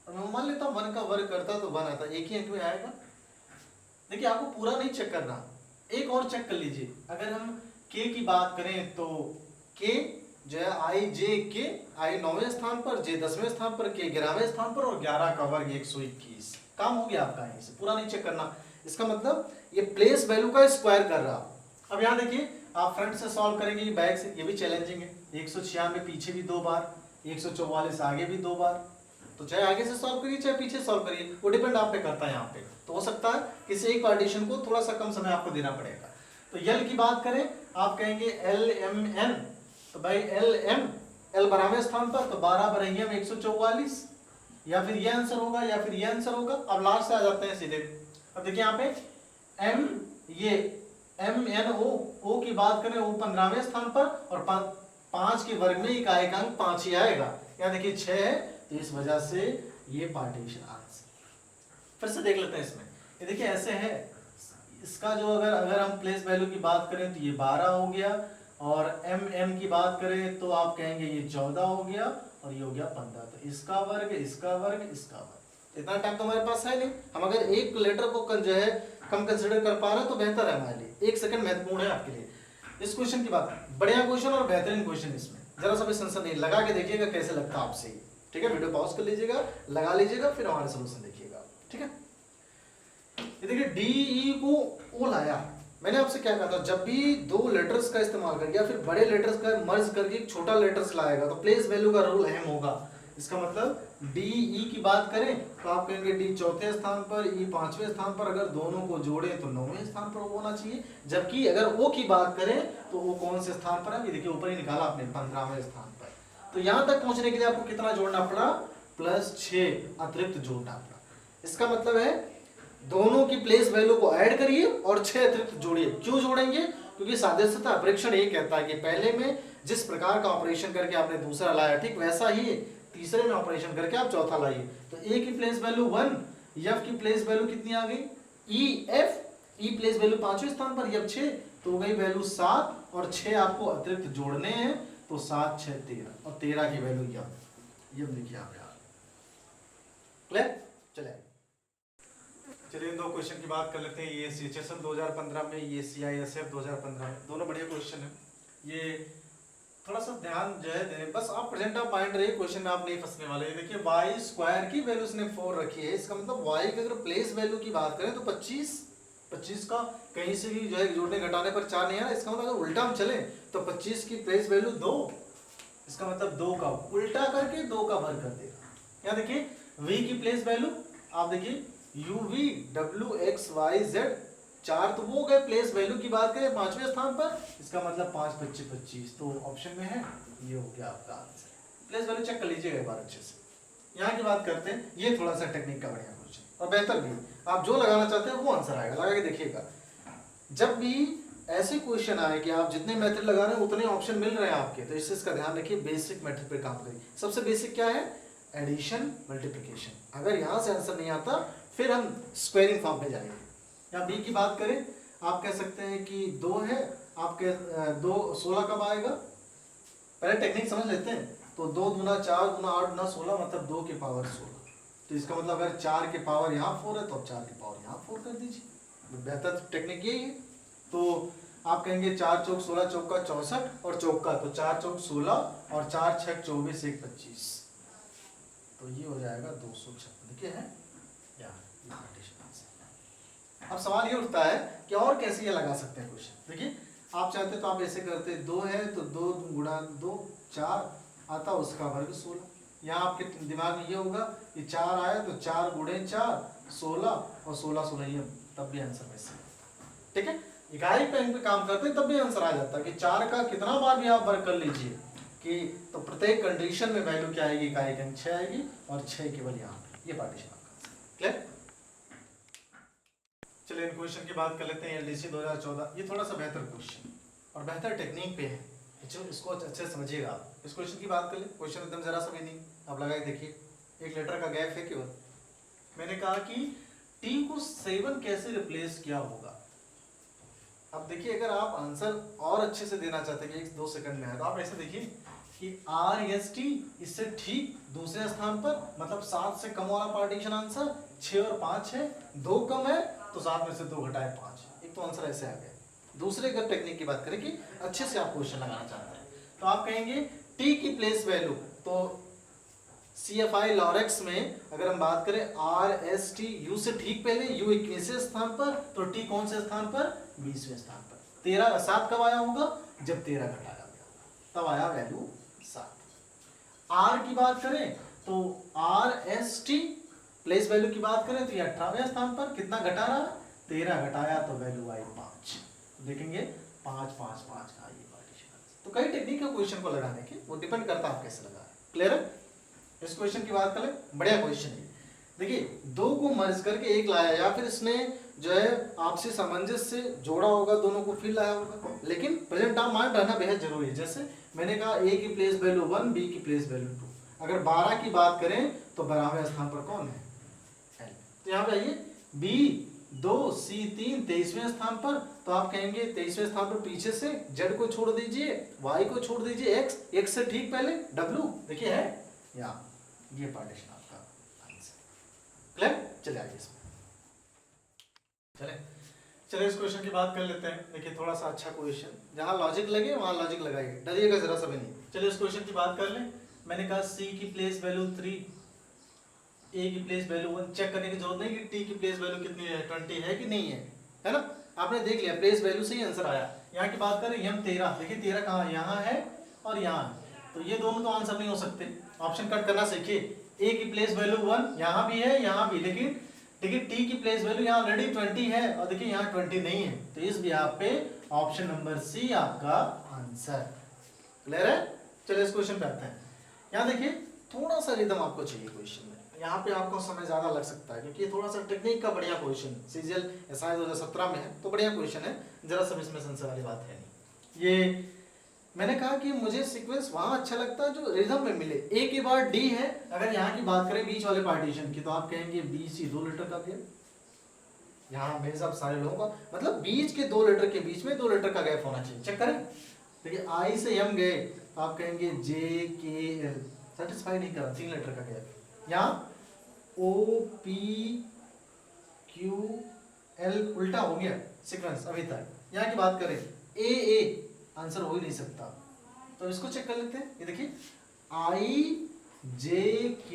और मैं मान लेता हूँ 1 का वर्ग करता तो 1 आता, एक ही अंक में आएगा। देखिए आपको पूरा नहीं चेक करना, एक और चेक कर लीजिए। अगर हम के की बात करें तो के जो है आई जे के, आई 9वें स्थान पर, जे 10वें स्थान पर, के 11वें स्थान पर, और 11 का वर्ग 121। काम हो गया आपका, यहीं से पूरा नहीं चेक करना। इसका मतलब ये प्लेस वैल्यू का स्क्वायर कर रहा। अब यहाँ देखिए आप फ्रंट से सॉल्व करेंगे, बैक से, ये भी चैलेंजिंग है। 196 पीछे भी 2 बार, 144 आगे भी 2 बार, तो चाहे आगे से सॉल्व करिए चाहे पीछे सॉल्व करिए, वो डिपेंड आप पे करता है। यहाँ पे तो हो सकता है किसी एक पार्टीशन को थोड़ा सा कम समय आपको देना पड़ेगा। तो यल की बात करें, आप कहेंगे एल एम एन, तो भाई एल एम, एल 12वें स्थान पर, तो 12 बरेंगे 144, या फिर ये आंसर होगा या फिर ये आंसर होगा। अब लास्ट से आ जाते हैं सीधे। अब देखिए यहाँ पे एम, ये एम एन ओ की बात करें, वो 15वें स्थान पर, और 5 के वर्ग में इकाई का अंक 5 ही आएगा। यहाँ देखिए 6 है, तो इस वजह से ये पार्टीशन आंसर। फिर से देख लेते हैं इसमें, ये देखिए ऐसे है, इसका जो अगर हम प्लेस वैल्यू की बात करें तो ये 12 हो गया, और एम एम की बात करें तो आप कहेंगे ये 14 हो गया, और ये हो गया 15। तो इसका वर्ग, इसका वर्ग, इसका वर्ग। इतना टाइम तो हमारे पास है नहीं, हम अगर एक लेटर को जो है कम कंसिडर कर पा रहे हैं तो बेहतर है हमारे लिए। 1 सेकंड महत्वपूर्ण है आपके लिए। इस क्वेश्चन की बात, बढ़िया क्वेश्चन और बेहतरीन क्वेश्चन, इसमें जरा सा भी संशय नहीं, लगा के देखिएगा कैसे लगता है आपसे। ठीक है, वीडियो पॉज कर लीजिएगा, लगा लीजिएगा, फिर हमारे सोल्यूशन देखिएगा। ठीक है, ये देखिए डी ई को ओ लाया। मैंने आपसे क्या कहा था, जब भी 2 लेटर्स का इस्तेमाल करके या फिर बड़े लेटर्स का मर्ज करके एक छोटा लेटर्स लाएगा तो प्लेस वैल्यू का रूल अहम होगा। इसका मतलब डी ई की बात करें तो आप कहेंगे डी 4थे स्थान पर, ई 5वें स्थान पर, अगर दोनों को जोड़े तो 9वें स्थान पर होना चाहिए। जबकि अगर ओ की बात करें तो वो कौन से स्थान पर है, ये देखिए ऊपर ही निकाला आपने, 15वें स्थान पर। तो यहां तक पहुंचने के लिए आपको कितना जोड़ना पड़ा, +6 अतिरिक्त जोड़ना पड़ा। इसका मतलब है दोनों की प्लेस वैल्यू को ऐड करिए और 6 अतिरिक्त जोड़िए। क्यों जोड़ेंगे, क्योंकि सादृश्यता परीक्षण ये कहता है कि पहले में जिस प्रकार का ऑपरेशन करके आपने दूसरा लाया, ठीक वैसा ही तीसरे में ऑपरेशन करके आप चौथा लाइए। तो ए की प्लेस वैल्यू 1, एफ की प्लेस वैल्यू कितनी आ गई, ई एफ, ई प्लेस वैल्यू 5वें स्थान पर, एफ 6, तो हो गई वैल्यू 7, और 6 आपको अतिरिक्त जोड़ने हैं, तो 7 6 13, और 13 की वैल्यू ये लिखिए आप यार। क्लियर, चलिए इन 2 क्वेश्चन की बात कर लेते हैं। ये सीएचएसएल 2015 में, ये सीआईएसएफ 2015 में, दोनों बढ़िया क्वेश्चन है। ये थोड़ा सा ध्यान जो है देने, बस आप प्रेजेंट ऑफ माइंड रहिए, क्वेश्चन में आप नहीं फंसने वाले। देखिए वाई स्क्वायर की वैल्यू इसने 4 रखी है, इसका मतलब वाई की अगर प्लेस वैल्यू की बात करें तो 25 का कहीं से भी जो है जोड़ने घटाने पर 4 नहीं आ रहा। इसका मतलब अगर उल्टा हम चले तो 25 की प्लेस वैल्यू 2, इसका मतलब 2 का उल्टा करके 2 का वर्ग कर देगा। यहाँ देखिए v की प्लेस वैल्यू आप देखिए u v w x y z 4, तो वो गए प्लेस वैल्यू की बात करें 5वें स्थान पर, इसका मतलब 5 25 25, तो ऑप्शन में है, ये हो गया आपका आंसर। प्लेस वैल्यू चेक कर लीजिएगा एक बार अच्छे से। यहाँ की बात करते हैं, ये थोड़ा सा टेक्निक का बढ़िया क्वेश्चन और बेहतर भी, आप जो लगाना चाहते हैं वो आंसर आएगा, लगा के देखिएगा। जब भी ऐसे क्वेश्चन आए कि आप जितने मेथड लगा रहे हैं उतने ऑप्शन मिल रहे हैं आपके, तो इससे इसका ध्यान रखिए, बेसिक मेथड पे काम करिए। सबसे बेसिक क्या है, एडिशन मल्टीप्लिकेशन। अगर यहाँ से आंसर नहीं आता फिर हम स्क्वायरिंग फॉर्म पे जाएंगे। यहाँ बी की बात करें, आप कह सकते हैं कि 2 है, आपके 2 16 कब आएगा, पहले टेक्निक समझ लेते हैं। तो 2 दूना 4 दूना 8 दूना 16 मतलब 2 की पावर 16। तो इसका मतलब अगर 4 की पावर यहाँ 4 है तो अब 4 की पावर यहाँ 4 कर दीजिए, बेहतर टेक्निक यही है। तो आप कहेंगे 4 चौक 16 चौका 64 और चौका, तो 4 चौक 16 और 4 छक 24 1 25, तो ये हो जाएगा 256। देखिए है यार। अब सवाल ये उठता है कि और कैसे ये लगा सकते हैं क्वेश्चन। देखिए आप चाहते तो आप ऐसे करते, 2 है तो 2 गुणा 2 4 आता, उसका वर्ग 16। यहाँ आपके दिमाग में ये होगा कि 4 आया तो 4 गुणे 4 16 और 16 16 ये, तब भी आंसर वैसे। ठीक है, इकाई पे काम करते हैं तब भी आंसर आ जाता है कि 4 का कितना बार भी आप वर्ग कर लीजिए कि तो प्रत्येक कंडीशन में वैल्यू क्या आएगी, इकाई का 6 आएगी और 6 केवल यहाँ पे। ये पार्टीशन आपका क्लियर। चलिए इन क्वेश्चन की बात कर लेते हैं। एलडीसी 2014 ये थोड़ा सा बेहतर क्वेश्चन और बेहतर टेक्निक पे है, चलो इसको अच्छे से समझिएगा आप। इस क्वेश्चन की बात कर ले, क्वेश्चन एकदम जरा सा भी नहीं, आप लगा के देखिए, एक लेटर का गैप है केवल। मैंने कहा कि टी को 7 कैसे रिप्लेस किया होगा। अब देखिए अगर आप आंसर और अच्छे से देना चाहते हैं कि 1-2 सेकंड में है, तो आप ऐसे देखिए कि आर एस टी इससे ठीक दूसरे स्थान पर, मतलब 7 से कम वाला पार्टीशन आंसर 6 और 5 है, 2 कम है तो 7 में से 2 घटाए 5, एक तो आंसर ऐसे आ गया। दूसरे अगर टेक्निक की बात करें कि अच्छे से आप क्वेश्चन लगाना चाहते हैं, तो आप कहेंगे टी की प्लेस वैल्यू, तो CFI लॉरेक्स में अगर हम बात करें RST, यू से ठीक पहले, यू 21वें स्थान पर, तो टी कौन से स्थान पर, 20वें स्थान पर। 13 7 कब आया होगा, जब 13 घटाया गया, तब आया वैल्यू 7। आर की बात करें तो RST प्लेस वैल्यू की बात करें तो ये 18वें स्थान पर, कितना घटा रहा, 13 घटाया तो वैल्यू आई 5। देखेंगे 5 5 5 का ये पार्टीशन। तो कई टेक्निक है क्वेश्चन को लगाने की, वो डिपेंड करता है आप कैसे लगा रहे हैं। क्लियर है। इस क्वेश्चन की बात करें, बढ़िया क्वेश्चन है। देखिए 2 को मर्ज करके 1 लाया, या फिर इसने जो है आपसे सामंजस्य से जोड़ा होगा, दोनों को फिर लाया होगा, लेकिन प्रेजेंट टाइम माइंड रहना बेहद जरूरी है। जैसे मैंने कहा ए की प्लेस वैल्यू 1, बी की प्लेस वैल्यू 2। अगर 12 की बात करें तो 12वें स्थान पर कौन है, एल। तो यहाँ पे आइए बी 2 सी 3 23वें स्थान पर, तो आप कहेंगे 23वें स्थान पर पीछे से जेड को छोड़ दीजिए, वाई को छोड़ दीजिए, एक्स, एक्स से ठीक पहले डब्ल्यू। देखिए है यहाँ, ये पार्टीशन आपका आंसर। क्लियर। चलिए आगे इसमें चले इस क्वेश्चन की बात कर लेते हैं। देखिए थोड़ा सा अच्छा क्वेश्चन, जहां लॉजिक लगे वहां लॉजिक लगाइए, डरिएगा जरा सा भी नहीं। चलिए इस क्वेश्चन की बात कर लें। मैंने कहा सी की प्लेस वैल्यू 3, ए की प्लेस वैल्यू 1। चेक करने की जरूरत नहीं कि टी की प्लेस वैल्यू कितनी है, 20 है कि नहीं है ना। आपने देख लिया प्लेस वैल्यू से ही आंसर आया। यहाँ की बात करें यम 13, देखिए 13 कहाँ, यहाँ है और यहाँ है, तो ये दोनों तो आंसर नहीं हो सकते। ऑप्शन कट करना सीखिए। ए की प्लेस वैल्यू 1 यहाँ भी है, यहाँ भी, लेकिन देखिए टी की प्लेस वैल्यू यहाँ ऑलरेडी 20 है और देखिए यहाँ 20 नहीं है, तो इस बिहाफ पे ऑप्शन नंबर सी आपका आंसर। क्लियर है। चलिए इस क्वेश्चन पे आते हैं। यहाँ देखिए थोड़ा सा रिदम आपको चाहिए क्वेश्चन में, यहाँ पे आपको समय ज्यादा लग सकता है क्योंकि थोड़ा सा टेक्निक का बढ़िया क्वेश्चन, सीजीएल एसआई 2017 में है, तो बढ़िया क्वेश्चन है, जरा सब इसमें संशय वाली बात है नहीं। ये मैंने कहा कि मुझे सीक्वेंस वहां अच्छा लगता है जो रिदम में मिले। ए के बाद डी है, अगर यहाँ की बात करें बीच वाले पार्टीशन की, तो आप कहेंगे BC 2 लीटर का गैप, यहाँ मेरे साहब सारे लोगों का मतलब बीच के 2 लीटर के बीच में 2 लीटर का गैप होना चाहिए। चेक करें, देखिए आई से एम गए तो आप कहेंगे JKL, सेटिस्फाई नहीं करा, 3 लीटर का गैप। यहाँ OPQL उल्टा हो गया सीक्वेंस अभी तक। यहाँ की बात करें AA आंसर हो ही नहीं सकता, तो इसको चेक कर लेते हैं। ये देखिए IJK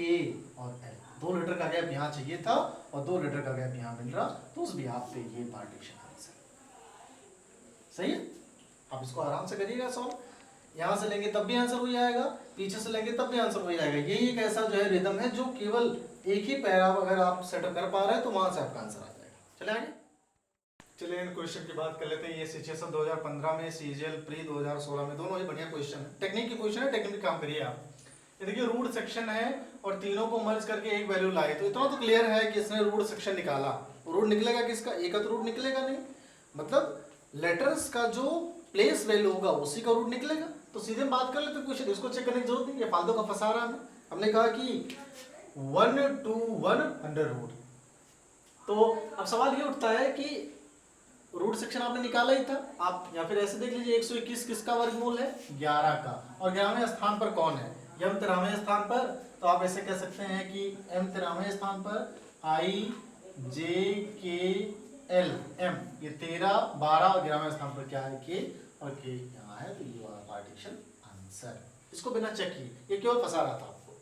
और L, 2 लीटर का गैप यहाँ चाहिए था और 2 लीटर का गैप यहाँ मिल रहा, तो उस बिहाफ पे ये पार्टीशन आंसर सही है। आप इसको आराम से करिएगा सॉल्व, यहाँ से लेंगे तब भी आंसर हो जाएगा, पीछे से लेंगे तब भी आंसर हो जाएगा। यही एक ऐसा जो है रिदम है जो केवल एक ही पैरा अगर आप सेटअप कर पा रहे हैं तो वहां से आपका आंसर आ जाएगा। चले आगे। चलिए इन क्वेश्चन की बात कर लेते हैं। ये सिचुएशन 2015 में, सीजीएल प्री 2016 में, दोनों ही बढ़िया क्वेश्चन है, टेक्निक की क्वेश्चन है, टेक्निक काम करिए आप। ये देखिए रूट सेक्शन है और तीनों को मर्ज करके एक वैल्यू लाए, तो इतना तो क्लियर है कि इसने रूट सेक्शन निकाला। रूट निकलेगा किसका, एक का तो रूट निकलेगा नहीं, मतलब लेटर्स का जो प्लेस वैल्यू होगा उसी का रूट निकलेगा। तो सीधे बात कर लेते क्वेश्चन, इसको चेक करने की जरूरत नहीं, ये फालतू का फंसा रहा है। हमने कहा कि 1 to 1 अंडर रूट, तो अब सवाल ये उठता है कि रूट सेक्शन आपने निकाला ही था आप, या फिर ऐसे देख लीजिए 121 किसका वर्गमूल है, 11 का, और 11वें स्थान पर कौन है, m 13वें स्थान पर। तो आप ऐसे कह सकते हैं कि m 13वें स्थान पर i j k l m, ये 13 12 और 11वें स्थान पर क्या है k, और k यहाँ है, तो ये वाला पार्टीशन आंसर। इसको बिना चेक किए, ये केवल फंसा रहा था आपको।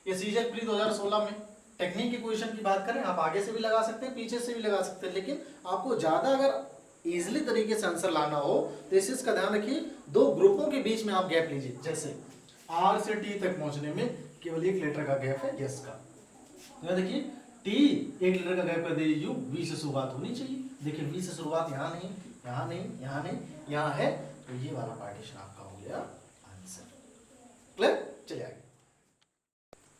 ये सीजेट प्री 2016 में टेक्निक की क्वेश्चन की बात करें, आप आगे से भी लगा सकते हैं, पीछे से भी लगा सकते हैं, लेकिन आपको ज्यादा अगर इजीली तरीके से आंसर लाना हो तो इस चीज का ध्यान रखिए, दो ग्रुपों के बीच में आप गैप लीजिए। जैसे R से T तक पहुंचने में केवल 1 लीटर का गैप है गैस का, तो देखिए T 1 लीटर का गैप कर दीजिए, V से शुरुआत होनी चाहिए। देखिए V से शुरुआत यहाँ नहीं, यहाँ नहीं, यहाँ नहीं, यहाँ है, तो ये वाला पार्टीशन आपका हो गया आंसर। क्लियर? चलिए आगे।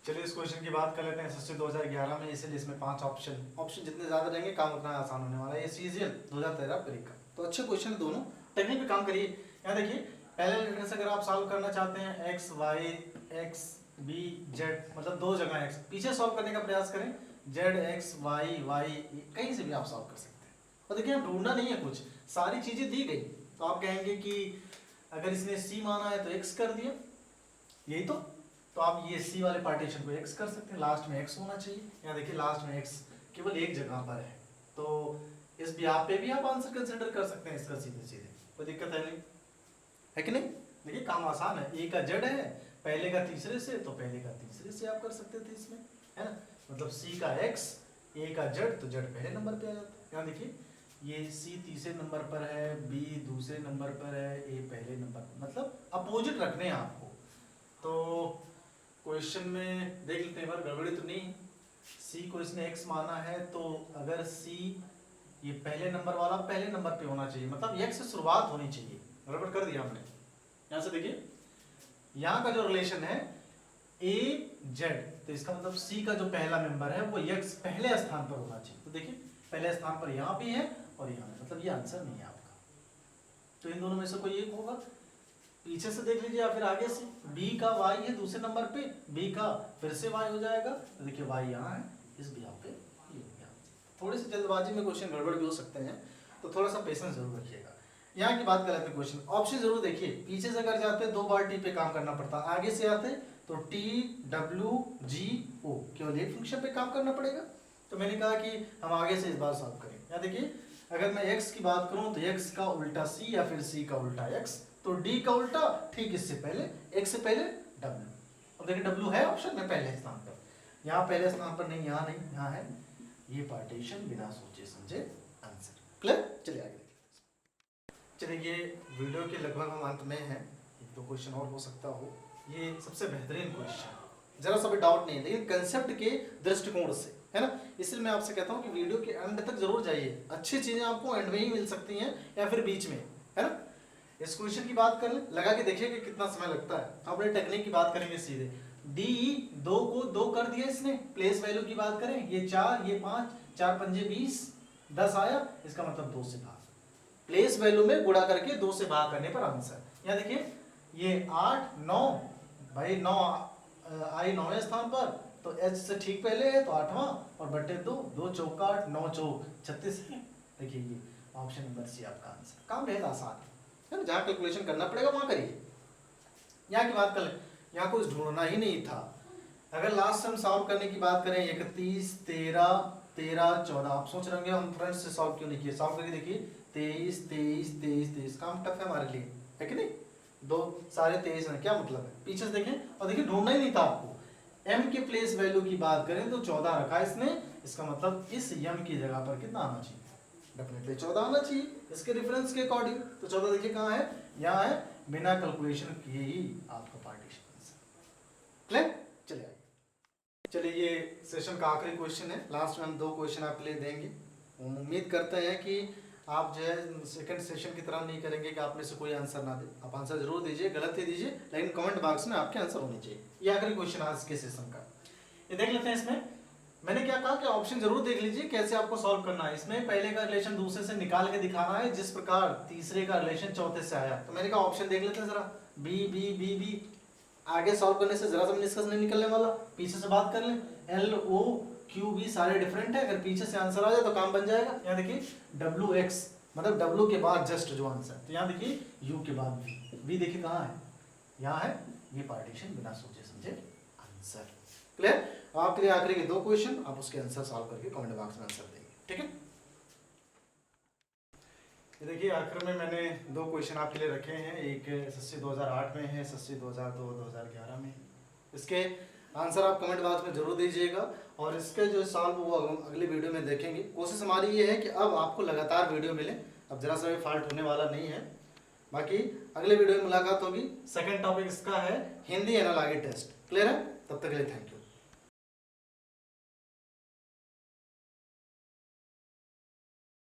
चलिए इस क्वेश्चन की बात कर लेते हैं। एसएससी 2011 में, इसलिए इसमें 5 ऑप्शन जितने ज्यादा रहेंगे काम उतना आसान होने वाला है। ये सीजीएल 2013 प्री का, तो अच्छे क्वेश्चन दोनों, टेक्निक पे काम करिए। यहाँ देखिए पहले लेटर से अगर आप सॉल्व करना चाहते हैं X Y X B Z, मतलब 2 जगह एक्स, पीछे सॉल्व करने का प्रयास करें जेड एक्स वाई वाई, कहीं से भी आप सॉल्व कर सकते हैं। और देखिए ढूंढना नहीं है कुछ, सारी चीजें दी गई। तो आप कहेंगे कि अगर इसने सी माना है तो एक्स कर दिया, यही तो आप ये सी वाले पार्टीशन को x कर सकते हैं, लास्ट में x होना चाहिए। यहाँ देखिए लास्ट में x केवल एक जगह पर है, तो इस बिहाफ पे भी आप आंसर कंसिडर कर सकते हैं इसका सीधे सीधे, कोई दिक्कत है नहीं, है कि नहीं। देखिए काम आसान है, ए का जेड है, पहले का तीसरे से, तो पहले का तीसरे से आप कर सकते थे इसमें, है ना। मतलब सी का x, ए का जेड, तो जेड पहले नंबर पे आ जाता है। यहाँ देखिए ये सी तीसरे नंबर पर है, बी दूसरे नंबर पर है, ए पहले नंबर पर, मतलब अपोजिट रखने हैं आपको। तो क्वेश्चन में देख लेते हैं, बार गड़बड़ी तो नहीं, सी को इसने x माना है, तो अगर सी ये पहले नंबर वाला पहले नंबर पे होना चाहिए, मतलब x से शुरुआत होनी चाहिए, गड़बड़ कर दिया हमने। यहाँ से देखिए यहाँ का जो रिलेशन है a z, तो इसका मतलब सी का जो पहला मेंबर है वो x पहले स्थान पर होना चाहिए। तो देखिए पहले स्थान पर यहाँ भी है और यहाँ, मतलब ये आंसर नहीं है आपका, तो इन दोनों में से कोई एक होगा। पीछे से देख लीजिए या फिर आगे से, b का y है दूसरे नंबर पे, b का फिर से y हो जाएगा, तो देखिए y यहाँ है, इस भी यहाँ पे ये हो गया। थोड़ी सी जल्दबाजी में क्वेश्चन गड़बड़ भी हो सकते हैं, तो थोड़ा सा पेशेंस जरूर रखिएगा। यहाँ की बात कर लेते हैं क्वेश्चन, ऑप्शन जरूर देखिए। पीछे से अगर जाते 2 बार टी पे काम करना पड़ता, आगे से आते तो टी डब्ल्यू जी ओ, केवल एक फंक्शन पे काम करना पड़ेगा। तो मैंने कहा कि हम आगे से इस बार सॉल्व करें। यहाँ देखिए अगर मैं x की बात करूं तो x का उल्टा c या फिर c का उल्टा x, तो d का उल्टा ठीक इससे पहले, x से पहले w। अब देखिए w है ऑप्शन में पहले स्थान पर, यहाँ पहले स्थान पर नहीं, यहाँ नहीं, यहाँ है। ये पार्टीशन बिना सोचे समझे आंसर। क्लियर? चलिए आगे देखिए। चलिए ये वीडियो के लगभग हम अंत में हैं, 1-2 क्वेश्चन और हो सकता हो। ये सबसे बेहतरीन क्वेश्चन, जरा सा भी डाउट नहीं है, लेकिन कंसेप्ट के दृष्टिकोण से, है ना। इसलिए मैं आपसे कहता हूँ कि वीडियो के एंड तक जरूर जाइए, अच्छी चीजें आपको एंड में ही मिल सकती हैं या फिर बीच में, है ना। इस क्वेश्चन की बात कर ले, लगा के देखिए कि कितना समय लगता है। अपने टेक्निक की बात करेंगे सीधे, डी 2 को 2 कर दिया इसने, प्लेस वैल्यू की बात करें, ये 4 ये 5, 4 पंजे 20, 10 आया, इसका मतलब 2 से भाग, प्लेस वैल्यू में गुणा करके 2 से भाग करने पर आंसर। यहाँ देखिए ये 8 9, भाई 9 आई 9वें स्थान पर, तो h से ठीक पहले है तो 8वां, और बटे 2, 2 चौका 8, 9 चौक 36 है। देखिए ये ऑप्शन नंबर सी आपका आंसर। काम बेहद आसान है ना, जहाँ कैलकुलेशन करना पड़ेगा वहां करिए। यहाँ की बात कर ले, यहाँ कुछ ढूंढना ही नहीं था। अगर लास्ट हम सॉल्व करने की बात करें 31 13 13 14, आप सोच रहे होंगे हम फ्रेंड से सॉल्व क्यों नहीं किए। सॉल्व करके देखिए 23 23 23 23, काम टफ है हमारे लिए, है कि नहीं। 2 सारे 23 हैं, क्या मतलब है, पीछे से देखें और देखिए ढूंढना ही नहीं था आपको। m के प्लेस वैल्यू की बात करें तो 14 रखा है इसने, इसका मतलब इस m की जगह पर कितना आना चाहिए, डेफिनेटली 14 आना चाहिए इसके रेफरेंस के अकॉर्डिंग। तो 14 देखिए कहाँ है, यहाँ है, बिना कैलकुलेशन किए ही आपका पार्टीशन आंसर। क्लियर? चलिए आइए। चलिए ये सेशन का आखिरी क्वेश्चन है, लास्ट में हम 2 क्वेश्चन आपके लिए देंगे। हम उम्मीद करते हैं कि आप जो है सेकंड सेशन की तरह नहीं करेंगे कि आप में से कोई आंसर ना दे, आप आंसर जरूर दीजिए, गलत ही दीजिए, लेकिन कमेंट बॉक्स में आपके आंसर होने चाहिए। ये आखिरी क्वेश्चन आज के सेशन का, ये देख लेते हैं। इसमें मैंने क्या कहा कि ऑप्शन जरूर देख लीजिए कैसे आपको सॉल्व करना है। इसमें पहले का रिलेशन दूसरे से निकाल के दिखाना है, जिस प्रकार तीसरे का रिलेशन चौथे से आया। तो मैंने कहा ऑप्शन देख लेते हैं जरा, बी बी बी बी, आगे सॉल्व करने से जरा सा निष्कर्ष नहीं निकलने वाला, पीछे से बात कर लें, एल ओ क्यू भी सारे डिफरेंट है, अगर पीछे से आंसर आ जाए तो काम बन जाएगा। यहाँ देखिए डब्ल्यू एक्स मतलब डब्ल्यू के बाद जस्ट जो आंसर, तो यहाँ देखिए यू के बाद वी देखिए कहाँ है, यहाँ है, ये पार्टीशन बिना सोचे समझे आंसर। क्लियर? आपके लिए आखिरी के 2 क्वेश्चन, आप उसके आंसर सॉल्व करके कमेंट बॉक्स में आंसर देंगे, ठीक है। ये देखिए आखिर में मैंने 2 क्वेश्चन आपके लिए रखे हैं, एक एसएससी 2008 में है, एसएससी 2002-2011 में। इसके आंसर आप कमेंट बॉक्स में जरूर दीजिएगा, और इसके जो सॉल्व वो अगले वीडियो में देखेंगे। कोशिश हमारी ये है कि अब आपको लगातार वीडियो मिले, अब जरा सा भी फॉल्ट होने वाला नहीं है। बाकी अगले वीडियो में मुलाकात होगी। सेकंड टॉपिक इसका है हिंदी एनालॉगी टेस्ट। क्लियर है? तब तक के लिए थैंक यू।